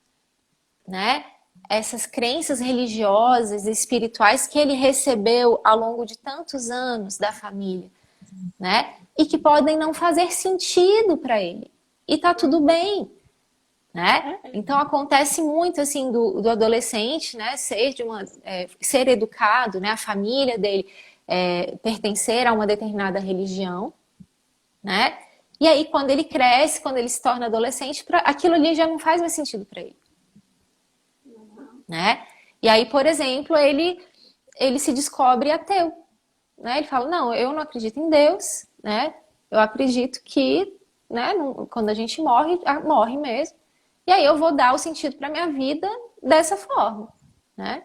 né, essas crenças religiosas e espirituais que ele recebeu ao longo de tantos anos da família, né? E que podem não fazer sentido para ele. E tá tudo bem, né? Então acontece muito assim do adolescente, né, ser educado, né, a família dele pertencer a uma determinada religião, né? E aí quando ele cresce, quando ele se torna adolescente, aquilo ali já não faz mais sentido para ele. Né? E aí, por exemplo, ele se descobre ateu, né? Ele fala, não, eu não acredito em Deus, né? Eu acredito que, né, quando a gente morre, morre mesmo. E aí eu vou dar o sentido para minha vida dessa forma, né?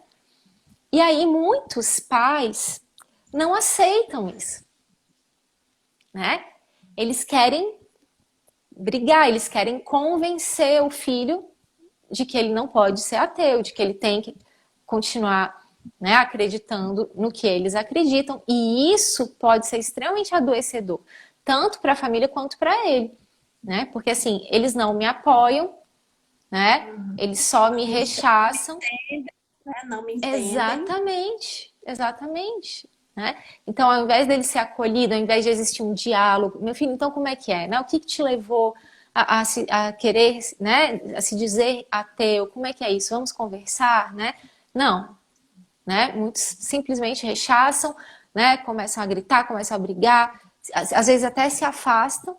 E aí muitos pais não aceitam isso, né? Eles querem brigar, eles querem convencer o filho de que ele não pode ser ateu, de que ele tem que continuar, né, acreditando no que eles acreditam. E isso pode ser extremamente adoecedor, tanto para a família quanto para ele. Né? Porque assim, eles não me apoiam, né? Eles só me rechaçam. Não me entendem. Exatamente, exatamente. Né? Então, ao invés dele ser acolhido, ao invés de existir um diálogo, meu filho, então como é que é? Né? O que te levou a querer, né, a se dizer ateu? Como é que é isso? Vamos conversar, né? Não, né? Muitos simplesmente rechaçam, né? Começam a gritar, começam a brigar, às vezes até se afastam,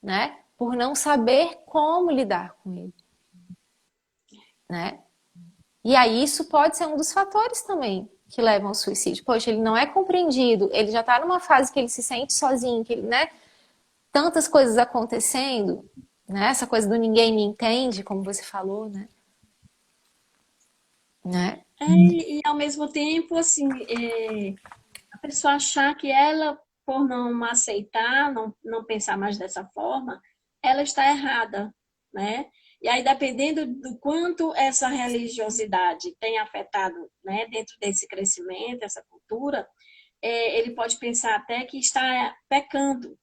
né? Por não saber como lidar com ele, né? E aí isso pode ser um dos fatores também que levam ao suicídio. Poxa, ele não é compreendido, ele já está numa fase que ele se sente sozinho, que ele, né? Tantas coisas acontecendo, né? Essa coisa do ninguém me entende, como você falou, né? E ao mesmo tempo, assim, a pessoa achar que ela, por não aceitar, não pensar mais dessa forma, ela está errada, né? E aí, dependendo do quanto essa religiosidade tem afetado, né, dentro desse crescimento, essa cultura, ele pode pensar até que está pecando,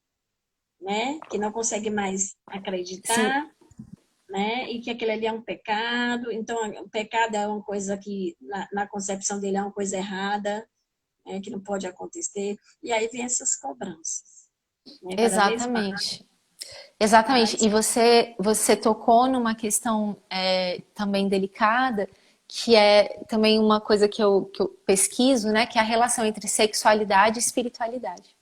né? Que não consegue mais Sim, acreditar, né? E que aquilo ali é um pecado. Então, o pecado é uma coisa que, na concepção dele, é uma coisa errada, que não pode acontecer. E aí vem essas cobranças, né? Cada vez exatamente. Exatamente. mais. E você tocou numa questão também delicada, que é também uma coisa que eu pesquiso, né? Que é a relação entre sexualidade e espiritualidade.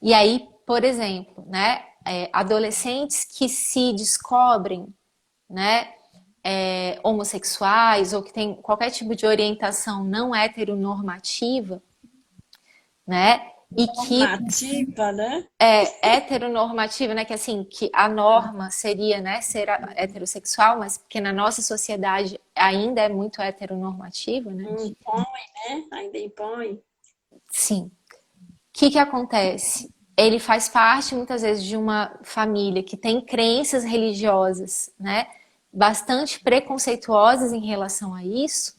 E aí, por exemplo, né? Adolescentes que se descobrem, né? Homossexuais ou que têm qualquer tipo de orientação não heteronormativa, né? E que Normativa, né? heteronormativa, né? Que assim, que a norma seria, né, ser heterossexual, mas porque na nossa sociedade ainda é muito heteronormativa, né? Impõe, né? Ainda impõe. Sim. O que acontece? Ele faz parte muitas vezes de uma família que tem crenças religiosas, né? Bastante preconceituosas em relação a isso.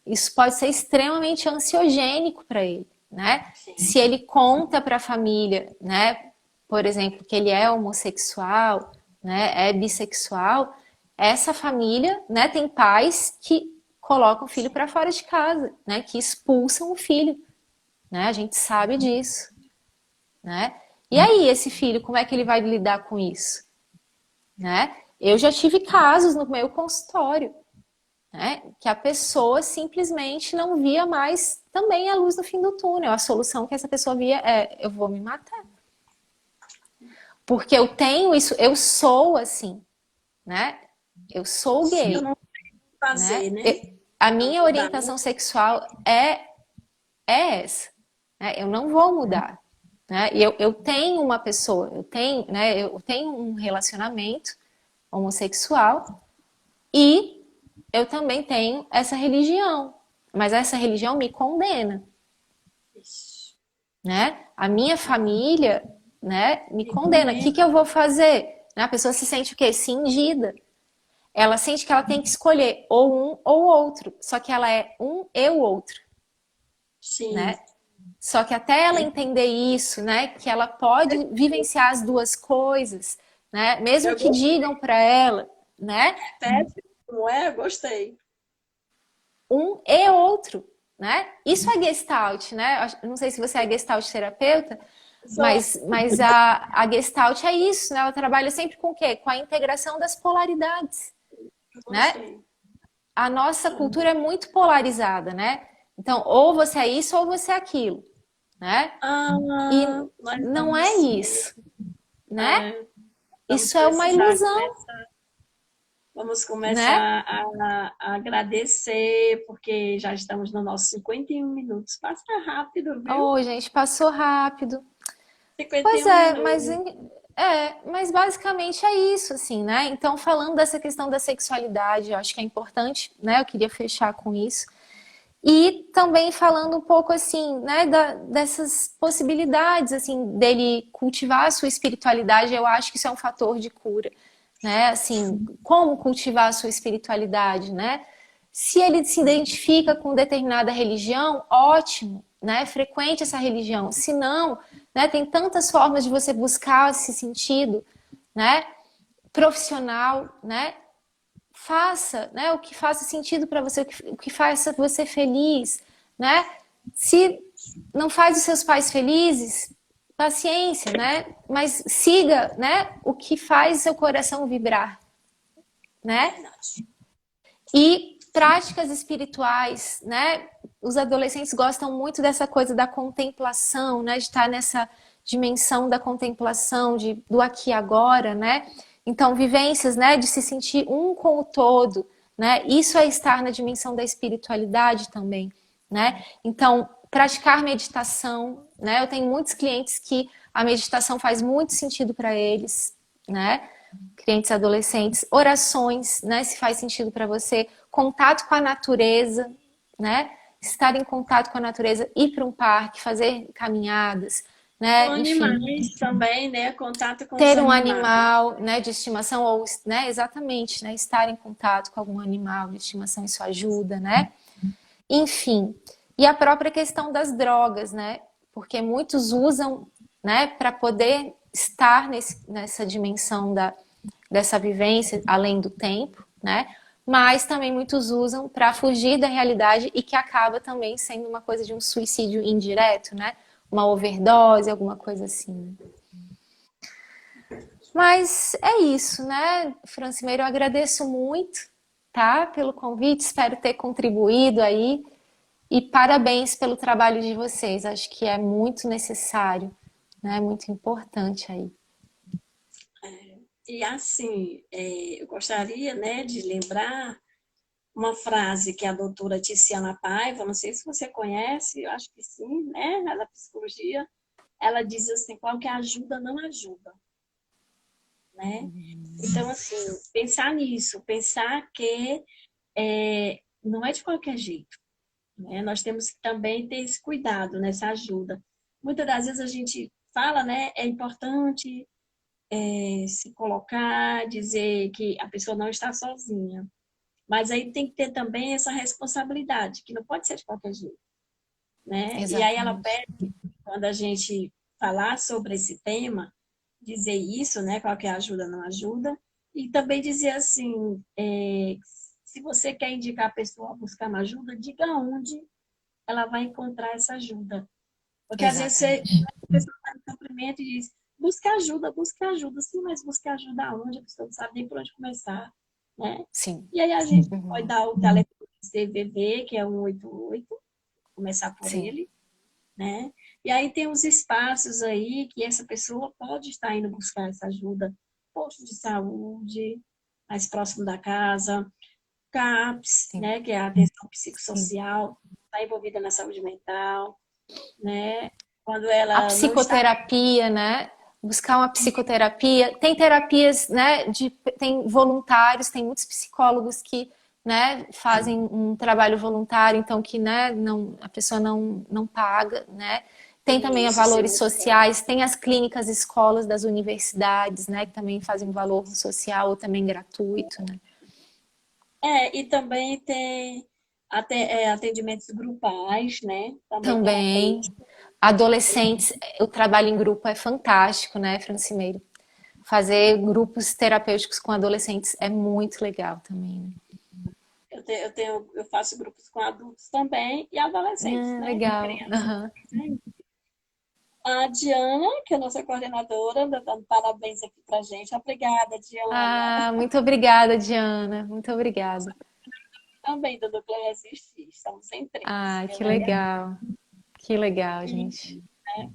Isso pode ser extremamente ansiogênico para ele, né? Sim. Se ele conta para a família, né, por exemplo, que ele é homossexual, né, é bissexual, essa família, né, tem pais que colocam o filho para fora de casa, né, que expulsam o filho, né? A gente sabe disso, né? E aí, esse filho, como é que ele vai lidar com isso, né? Eu já tive casos no meu consultório, né? Que a pessoa simplesmente não via mais também a luz no fim do túnel. A solução que essa pessoa via é: eu vou me matar. Porque eu tenho isso, eu sou assim, né? Eu sou Se eu gay, não né? fazer, né? A Não minha mudar, né? orientação sexual é essa, né? Eu não vou mudar, né? E eu tenho uma pessoa, eu tenho um relacionamento homossexual e eu também tenho essa religião, mas essa religião me condena, Ixi, né? A minha família, né, me me condena. O que condena. que eu vou fazer? A pessoa se sente o quê? Cindida. Ela sente que ela tem que escolher ou um ou outro, só que ela é um e o outro, Sim. né? Só que até ela entender isso, né, que ela pode vivenciar as duas coisas, né, mesmo Eu que digam para ela, né, gostei, não é? Eu gostei. um e outro, né? Isso é Gestalt, né? Não sei se você é Gestalt terapeuta, Só mas a Gestalt é isso, né? Ela trabalha sempre com o quê? Com a integração das polaridades, né? gostei. A nossa cultura é muito polarizada, né? Então, ou você é isso ou você é aquilo, né? Ah, E nós não é vamos, isso, né? vamos Isso é uma precisar ilusão, começar. Vamos né? começar a agradecer, porque já estamos no nosso 51 minutos. Passa rápido, viu? Oh, gente, passou rápido. Cinquenta e Pois um é, minutos. mas basicamente é isso, assim, né? Então, falando dessa questão da sexualidade, eu acho que é importante, né? Eu queria fechar com isso. E também falando um pouco, assim, né, dessas possibilidades, assim, dele cultivar a sua espiritualidade, eu acho que isso é um fator de cura, né? Assim, como cultivar a sua espiritualidade, né? Se ele se identifica com determinada religião, ótimo, né? Frequente essa religião. Se não, né, tem tantas formas de você buscar esse sentido, né? Profissional, né? Faça, né, o que faça sentido para você, o que faça você feliz, né? Se não faz os seus pais felizes, paciência, né? Mas siga, né, o que faz seu coração vibrar, né? Verdade. E práticas espirituais, né? Os adolescentes gostam muito dessa coisa da contemplação, né? De estar nessa dimensão da contemplação, do aqui e agora, né? Então, vivências, né? De se sentir um com o todo, né? Isso é estar na dimensão da espiritualidade também, né? Então, praticar meditação, né? Eu tenho muitos clientes que a meditação faz muito sentido para eles, né? Clientes adolescentes, orações, né? Se faz sentido para você, contato com a natureza, né? Estar em contato com a natureza, ir para um parque, fazer caminhadas, Com né? Enfim, animais também, né? Contato com os ter um animais. animal, né, de estimação ou, né, exatamente, né, estar em contato com algum animal de estimação, isso ajuda, né? Enfim, e a própria questão das drogas, né? Porque muitos usam, né, para poder estar nessa dimensão dessa vivência além do tempo, né? Mas também muitos usam para fugir da realidade e que acaba também sendo uma coisa de um suicídio indireto, né? Uma overdose, alguma coisa assim. Mas é isso, né, Francimeiro? Eu agradeço muito, tá, pelo convite, espero ter contribuído aí. E parabéns pelo trabalho de vocês. Acho que é muito necessário, né? Muito importante aí. E assim, eu gostaria, né, de lembrar uma frase que a doutora Tiziana Paiva, não sei se você conhece, eu acho que sim, né, ela é da psicologia, ela diz assim, qualquer ajuda não ajuda, né? Então, assim, pensar nisso, pensar que não é de qualquer jeito, né? Nós temos que também ter esse cuidado nessa ajuda. Muitas das vezes a gente fala, né, é importante se colocar, dizer que a pessoa não está sozinha, mas aí tem que ter também essa responsabilidade, que não pode ser de qualquer jeito, né? E aí ela Exatamente. pede, quando a gente falar sobre esse tema, dizer isso, né? Qual que é a ajuda, não ajuda. E também dizer assim, se você quer indicar a pessoa a buscar uma ajuda, diga onde ela vai encontrar essa ajuda. Porque às vezes Exatamente. a pessoa está no sofrimento e diz, busca ajuda, sim, mas busca ajuda aonde? A pessoa não sabe nem por onde começar. né? Sim. E aí a gente pode Uhum. dar o telefone CVV, que é o 188, começar por Sim. ele, né? E aí tem os espaços aí que essa pessoa pode estar indo buscar essa ajuda, posto de saúde, mais próximo da casa, CAPS, Sim. né, que é a atenção Sim. psicossocial, está envolvida na saúde mental, né? Quando A ela não está psicoterapia, né? Buscar uma psicoterapia. Tem terapias, né? Tem voluntários, tem muitos psicólogos que, né, fazem um trabalho voluntário, então que, né, não, a pessoa não paga, né? Tem também a isso, sem valores noção. sociais, tem as clínicas, escolas das universidades, né, que também fazem valor social ou também gratuito, né? E também tem atendimentos grupais, né? Também Também terapêuticos. adolescentes, o trabalho em grupo é fantástico, né, Francimeiro? Fazer grupos terapêuticos com adolescentes é muito legal também, né? Eu faço grupos com adultos também e adolescentes, né? Com Legal. crianças. Aham. A Diana, que é a nossa coordenadora, dando parabéns aqui pra gente. Obrigada, Diana. Ah, muito obrigada, Diana. Muito obrigada. Também do Núcleo Resistir. Estamos em três. Ah, Eu que e a legal. Que legal, e, gente.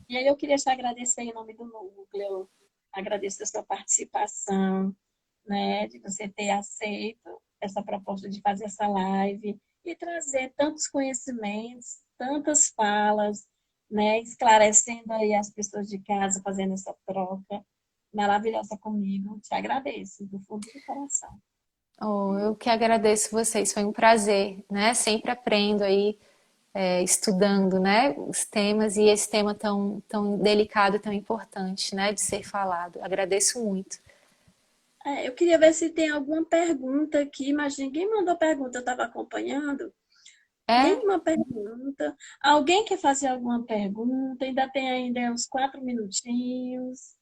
e aí eu queria te agradecer em nome do Núcleo. Agradeço a sua participação, né? De você ter aceito essa proposta de fazer essa live e trazer tantos conhecimentos, tantas falas, né? Esclarecendo aí as pessoas de casa, fazendo essa troca maravilhosa comigo. Te agradeço do fundo do coração. Oh, eu que agradeço vocês. Foi um prazer, né? Sempre aprendo aí, estudando, né? Os temas e esse tema tão delicado, tão importante, né? De ser falado. Agradeço muito. Eu queria ver se tem alguma pergunta aqui, mas ninguém mandou pergunta, eu estava acompanhando. É? Nenhuma pergunta. Alguém quer fazer alguma pergunta? Ainda tem ainda uns 4 minutinhos.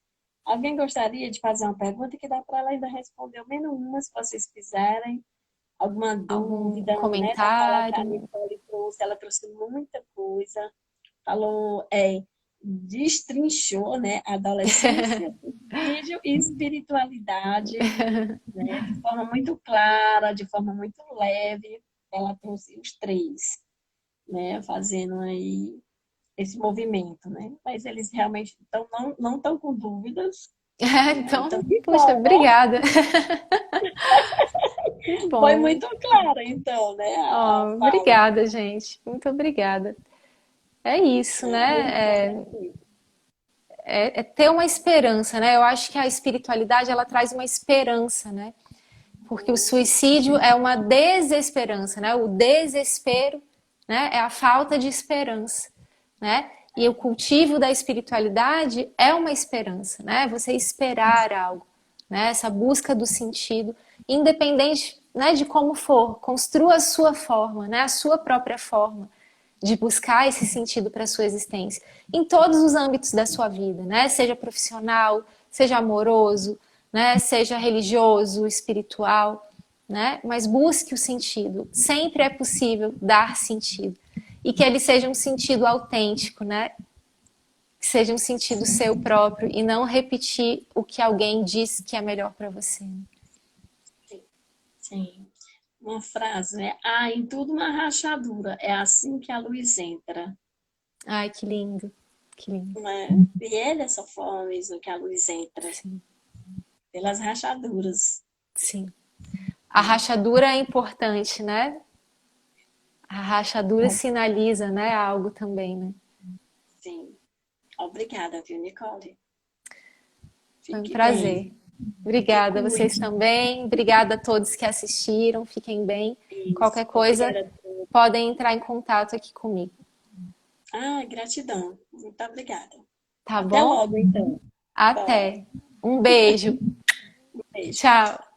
Alguém gostaria de fazer uma pergunta que dá para ela ainda responder ao menos uma, se vocês quiserem. Alguma Algum dúvida, né? Para falar que a comentário? Nicole trouxe, ela trouxe muita coisa. Falou, destrinchou, né? Adolescência, suicídio e espiritualidade, né? De forma muito clara, de forma muito leve. Ela trouxe os três, né? Fazendo aí esse movimento, né? Mas eles realmente não estão com dúvidas, né? Então, Então, que puxa, bom, né? obrigada. Que Foi bom. muito clara, então, né? A Oh, fala, obrigada, gente. Muito obrigada. É isso, né? Com né? certeza. É ter uma esperança, né? Eu acho que a espiritualidade ela traz uma esperança, né? Porque o suicídio é uma desesperança, né? O desespero, né? É a falta de esperança, né? E o cultivo da espiritualidade é uma esperança, né? Você esperar algo, né? Essa busca do sentido, independente, né, de como for, construa a sua forma, né? A sua própria forma de buscar esse sentido para a sua existência, em todos os âmbitos da sua vida, né? Seja profissional, seja amoroso, né? Seja religioso, espiritual, né? Mas busque o sentido. Sempre é possível dar sentido e que ele seja um sentido autêntico, né? Que seja um sentido seu próprio e não repetir o que alguém diz que é melhor para você. Sim, sim. Uma frase, né? Ah, em tudo uma rachadura. É assim que a luz entra. Ai, que lindo, que lindo. Né? E é dessa forma mesmo que a luz entra. Sim, Pelas rachaduras. sim. A rachadura é importante, né? A rachadura sinaliza, né, algo também, né? Sim. Obrigada, viu, Nicole? Foi um Fique bem. prazer. Se Obrigada a vocês cuide. também. Obrigada a todos que assistiram. Fiquem bem. Qualquer Isso. coisa, Obrigada a todos. podem entrar em contato aqui comigo. Gratidão. Muito obrigada. Tá Até bom? logo, então. Bom, Até. Um beijo. beijo. Tchau.